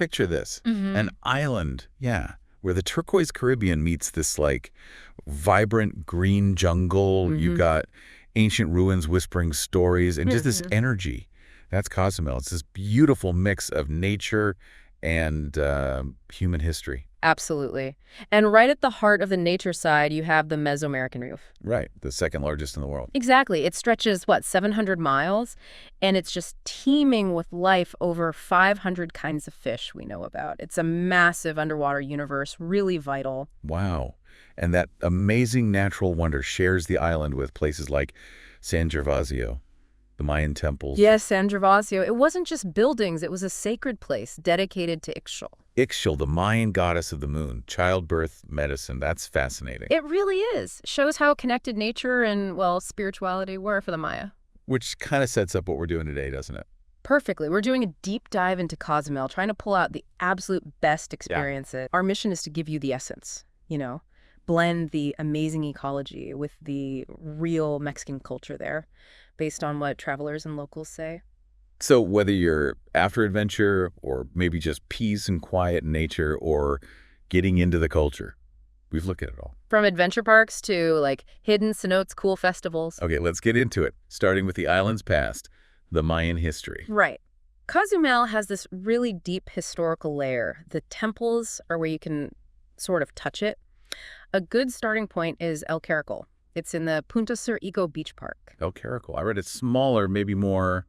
picture this. Mm-hmm. An island, yeah, where the turquoise Caribbean meets this, like, vibrant green jungle. You've got ancient ruins whispering stories and just this energy. That's Cozumel. It's this beautiful mix of nature and human history. Absolutely. And right at the heart of the nature side, you have the Mesoamerican Reef. Right, the second largest in the world. Exactly. It stretches, 700 miles? And it's just teeming with life, over 500 kinds of fish we know about. It's a massive underwater universe, really vital. Wow. And that amazing natural wonder shares the island with places like San Gervasio, the Mayan temples. Yes, San Gervasio. It wasn't just buildings. It was a sacred place dedicated to Ixchel. Ixchel, the Mayan goddess of the moon, childbirth, medicine. That's fascinating. It really is. Shows how connected nature and, spirituality were for the Maya. Which kind of sets up what we're doing today, doesn't it? Perfectly. We're doing a deep dive into Cozumel, trying to pull out the absolute best experiences. Our mission is to give you the essence, blend the amazing ecology with the real Mexican culture there, based on what travelers and locals say. So whether you're after adventure or maybe just peace and quiet nature or getting into the culture, we've looked at it all. From adventure parks to, hidden cenotes, cool festivals. Okay, let's get into it, starting with the island's past, the Mayan history. Right. Cozumel has this really deep historical layer. The temples are where you can sort of touch it. A good starting point is El Caracol. It's in the Punta Sur Eco Beach Park. El Caracol. I read it's smaller, maybe more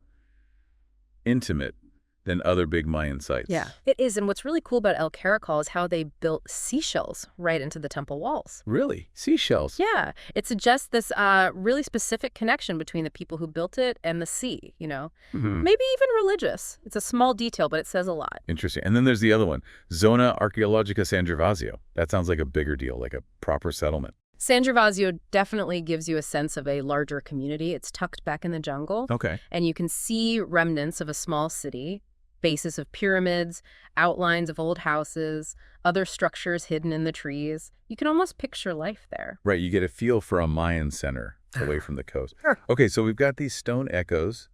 intimate than other big Mayan sites. Yeah, it is. And what's really cool about El Caracol is how they built seashells right into the temple walls. Really? Seashells? Yeah. It suggests this really specific connection between the people who built it and the sea, Maybe even religious. It's a small detail, but it says a lot. Interesting. And then there's the other one, Zona Arqueologica San Gervasio. That sounds like a bigger deal, like a proper settlement. San Gervasio definitely gives you a sense of a larger community. It's tucked back in the jungle. Okay. And you can see remnants of a small city, bases of pyramids, outlines of old houses, other structures hidden in the trees. You can almost picture life there. Right, you get a feel for a Mayan center away from the coast. Okay, so we've got these stone echoes.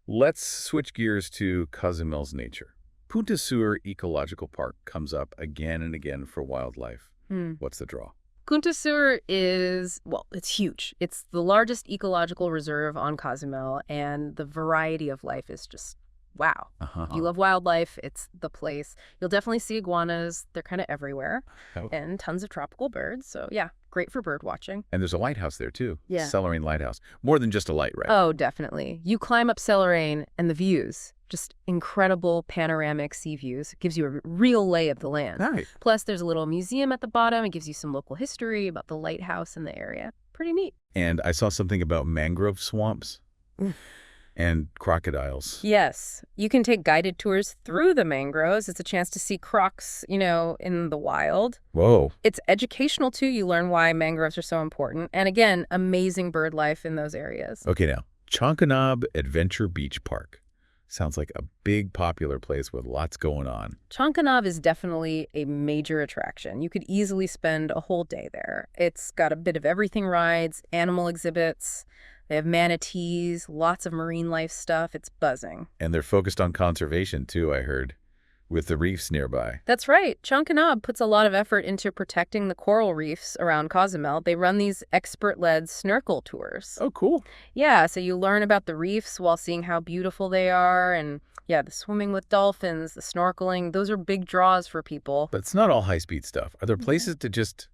Let's switch gears to Cozumel's nature. Punta Sur Ecological Park comes up again and again for wildlife. What's the draw? Punta Sur is, it's huge. It's the largest ecological reserve on Cozumel, and the variety of life is just wow. If you love wildlife, it's the place. You'll definitely see iguanas. They're kind of everywhere. And tons of tropical birds. So yeah, great for bird watching. And there's a lighthouse there too. Yeah. Celerine Lighthouse. More than just a light, right? Oh, definitely. You climb up Celerine and the views, just incredible panoramic sea views. It gives you a real lay of the land. Right. Plus, there's a little museum at the bottom. It gives you some local history about the lighthouse in the area. Pretty neat. And I saw something about mangrove swamps. And crocodiles. Yes. You can take guided tours through the mangroves. It's a chance to see crocs, in the wild. Whoa. It's educational, too. You learn why mangroves are so important. And again, amazing bird life in those areas. Okay, now, Chankanaab Adventure Beach Park. Sounds like a big, popular place with lots going on. Chankanaab is definitely a major attraction. You could easily spend a whole day there. It's got a bit of everything rides, animal exhibits. They have manatees, lots of marine life stuff. It's buzzing. And they're focused on conservation, too, I heard, with the reefs nearby. That's right. Chankanaab puts a lot of effort into protecting the coral reefs around Cozumel. They run these expert-led snorkel tours. Oh, cool. Yeah, so you learn about the reefs while seeing how beautiful they are. And yeah, the swimming with dolphins, the snorkeling, those are big draws for people. But it's not all high-speed stuff. Are there places to just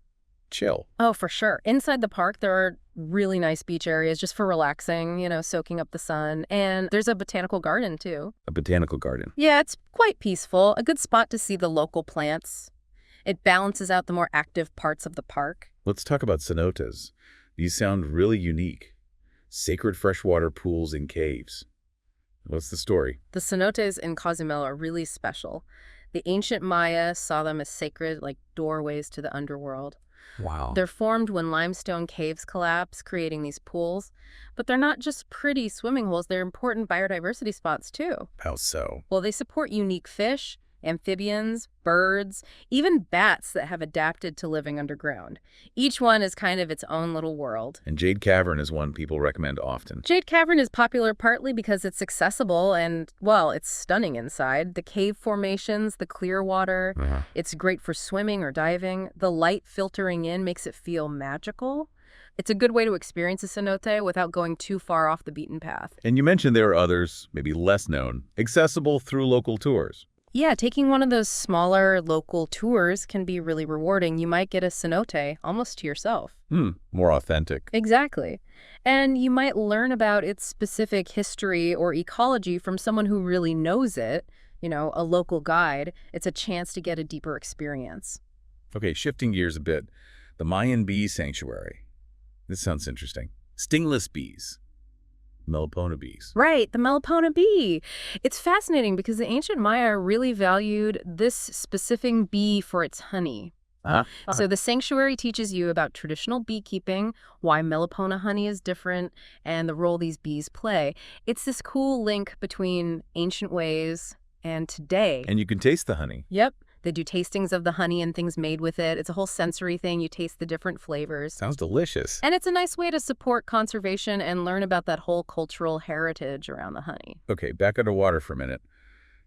chill? Oh, for sure. Inside the park, there are really nice beach areas just for relaxing, soaking up the sun. And there's a botanical garden, too. A botanical garden. Yeah, it's quite peaceful. A good spot to see the local plants. It balances out the more active parts of the park. Let's talk about cenotes. These sound really unique. Sacred freshwater pools and caves. What's the story? The cenotes in Cozumel are really special. The ancient Maya saw them as sacred, like doorways to the underworld. Wow. They're formed when limestone caves collapse, creating these pools. But they're not just pretty swimming holes. They're important biodiversity spots, too. How so? Well, they support unique fish, amphibians, birds, even bats that have adapted to living underground. Each one is kind of its own little world. And Jade Cavern is one people recommend often. Jade Cavern is popular partly because it's accessible and, well, it's stunning inside. The cave formations, the clear water, it's great for swimming or diving. The light filtering in makes it feel magical. It's a good way to experience a cenote without going too far off the beaten path. And you mentioned there are others, maybe less known, accessible through local tours. Yeah, taking one of those smaller local tours can be really rewarding. You might get a cenote almost to yourself. More authentic. Exactly. And you might learn about its specific history or ecology from someone who really knows it, a local guide. It's a chance to get a deeper experience. Okay, shifting gears a bit. The Mayan bee sanctuary. This sounds interesting. Stingless bees. Melipona bees. Right, the Melipona bee. It's fascinating because the ancient Maya really valued this specific bee for its honey. So the sanctuary teaches you about traditional beekeeping, why Melipona honey is different, and the role these bees play. It's this cool link between ancient ways and today. And you can taste the honey. Yep. They do tastings of the honey and things made with it. It's a whole sensory thing. You taste the different flavors. Sounds delicious. And it's a nice way to support conservation and learn about that whole cultural heritage around the honey. Okay, back underwater for a minute.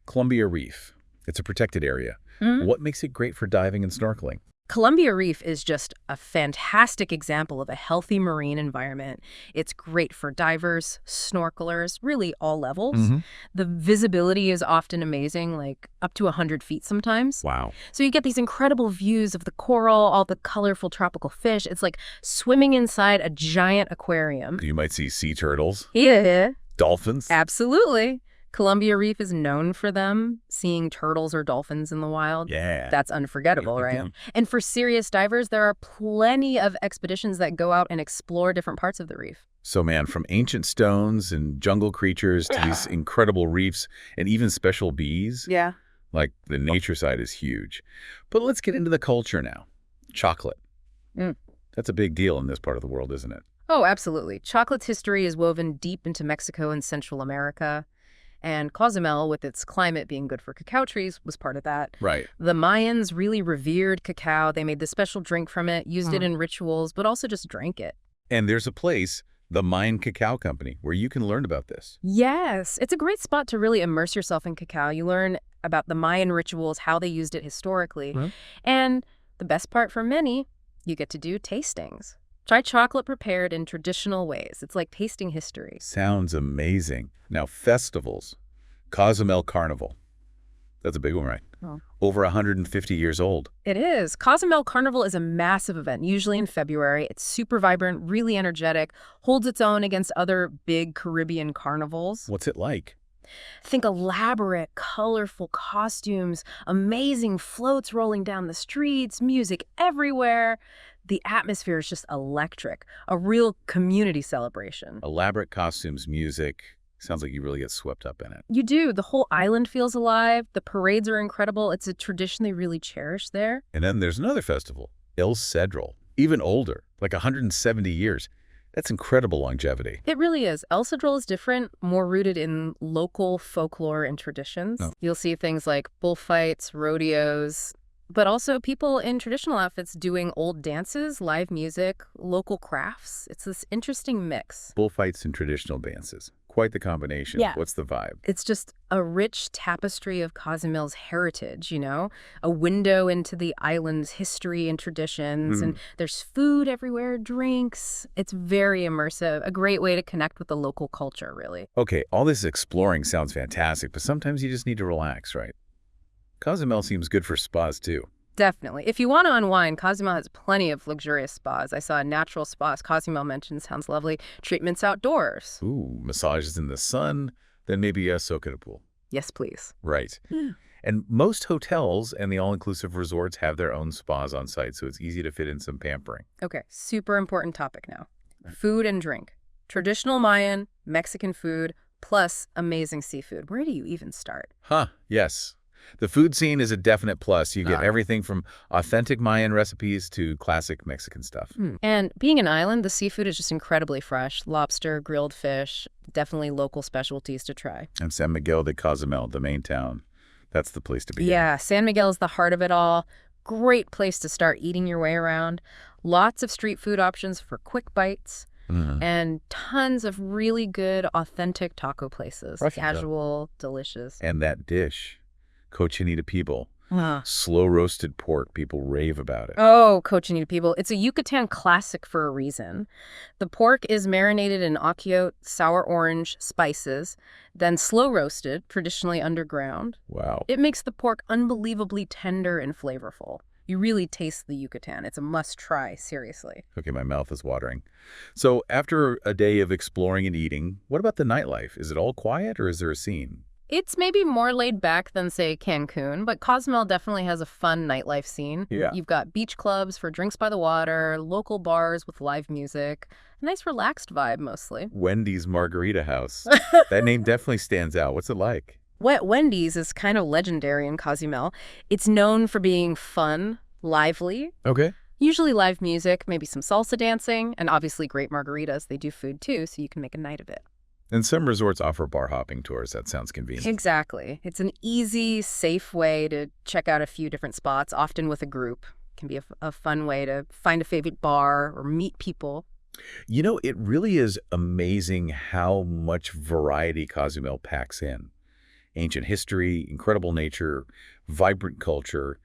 Columbia Reef. It's a protected area. What makes it great for diving and snorkeling? Columbia Reef is just a fantastic example of a healthy marine environment. It's great for divers, snorkelers, really all levels. The visibility is often amazing, like up to 100 feet sometimes. Wow. So you get these incredible views of the coral, all the colorful tropical fish. It's like swimming inside a giant aquarium. You might see sea turtles. Yeah. Dolphins. Absolutely. Columbia Reef is known for them, seeing turtles or dolphins in the wild. Yeah. That's unforgettable, right? And for serious divers, there are plenty of expeditions that go out and explore different parts of the reef. So, man, from ancient stones and jungle creatures to these incredible reefs and even special bees. Yeah. Like, the nature side is huge. But let's get into the culture now. Chocolate. That's a big deal in this part of the world, isn't it? Oh, absolutely. Chocolate's history is woven deep into Mexico and Central America. And Cozumel, with its climate being good for cacao trees, was part of that. Right. The Mayans really revered cacao. They made this special drink from it, used it in rituals, but also just drank it. And there's a place, the Mayan Cacao Company, where you can learn about this. Yes. It's a great spot to really immerse yourself in cacao. You learn about the Mayan rituals, how they used it historically. And the best part for many, you get to do tastings. Try chocolate prepared in traditional ways. It's like tasting history. Sounds amazing. Now, festivals. Cozumel Carnival. That's a big one, right? Oh. Over 150 years old. It is. Cozumel Carnival is a massive event, usually in February. It's super vibrant, really energetic, holds its own against other big Caribbean carnivals. What's it like? Think elaborate, colorful costumes, amazing floats rolling down the streets, music everywhere. The atmosphere is just electric, a real community celebration. Elaborate costumes, music. Sounds like you really get swept up in it. You do. The whole island feels alive. The parades are incredible. It's a tradition they really cherish there. And then there's another festival, El Cedral. Even older, like 170 years. That's incredible longevity. It really is. El Cedral is different, more rooted in local folklore and traditions. You'll see things like bullfights, rodeos, but also people in traditional outfits doing old dances, live music, local crafts. It's this interesting mix. Bullfights and traditional dances. Quite the combination. Yeah. What's the vibe? It's just a rich tapestry of Cozumel's heritage, a window into the island's history and traditions. And there's food everywhere, drinks. It's very immersive, a great way to connect with the local culture, really. Okay, all this exploring sounds fantastic, but sometimes you just need to relax, right? Cozumel seems good for spas, too. Definitely. If you want to unwind, Cozumel has plenty of luxurious spas. I saw a natural spa, as Cozumel mentioned, sounds lovely. Treatments outdoors. Ooh, massages in the sun, then maybe a soak at a pool. Yes, please. Right. And most hotels and the all-inclusive resorts have their own spas on site, so it's easy to fit in some pampering. Okay, super important topic now. Food and drink. Traditional Mayan, Mexican food, plus amazing seafood. Where do you even start? Yes. The food scene is a definite plus. You get everything from authentic Mayan recipes to classic Mexican stuff. And being an island, the seafood is just incredibly fresh. Lobster, grilled fish, definitely local specialties to try. And San Miguel de Cozumel, the main town. That's the place to begin. Yeah, San Miguel is the heart of it all. Great place to start eating your way around. Lots of street food options for quick bites. And tons of really good, authentic taco places. Casual, delicious. And that dish, cochinita pibil, slow-roasted pork. People rave about it. Oh, cochinita pibil. It's a Yucatan classic for a reason. The pork is marinated in achiote, sour orange, spices, then slow-roasted, traditionally underground. Wow. It makes the pork unbelievably tender and flavorful. You really taste the Yucatan. It's a must-try, seriously. Okay, my mouth is watering. So after a day of exploring and eating, what about the nightlife? Is it all quiet or is there a scene? It's maybe more laid back than, say, Cancun, but Cozumel definitely has a fun nightlife scene. Yeah. You've got beach clubs for drinks by the water, local bars with live music, a nice relaxed vibe mostly. Wendy's Margarita House. That name definitely stands out. What's it like? Wendy's is kind of legendary in Cozumel. It's known for being fun, lively, Okay. usually live music, maybe some salsa dancing, and obviously great margaritas. They do food too, so you can make a night of it. And some resorts offer bar hopping tours. That sounds convenient. Exactly. It's an easy, safe way to check out a few different spots, often with a group. It can be a fun way to find a favorite bar or meet people. You know, it really is amazing how much variety Cozumel packs in. Ancient history, incredible nature, vibrant culture.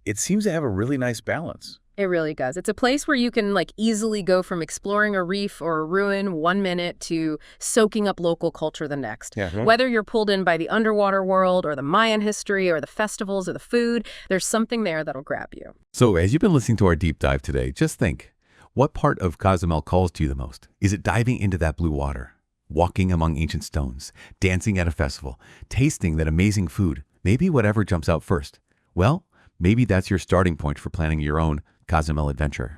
It seems to have a really nice balance. It really does. It's a place where you can easily go from exploring a reef or a ruin 1 minute to soaking up local culture the next. Yeah. Whether you're pulled in by the underwater world or the Mayan history or the festivals or the food, there's something there that'll grab you. So as you've been listening to our deep dive today, just think, what part of Cozumel calls to you the most? Is it diving into that blue water, walking among ancient stones, dancing at a festival, tasting that amazing food, maybe whatever jumps out first? Well, maybe that's your starting point for planning your own Cozumel adventure.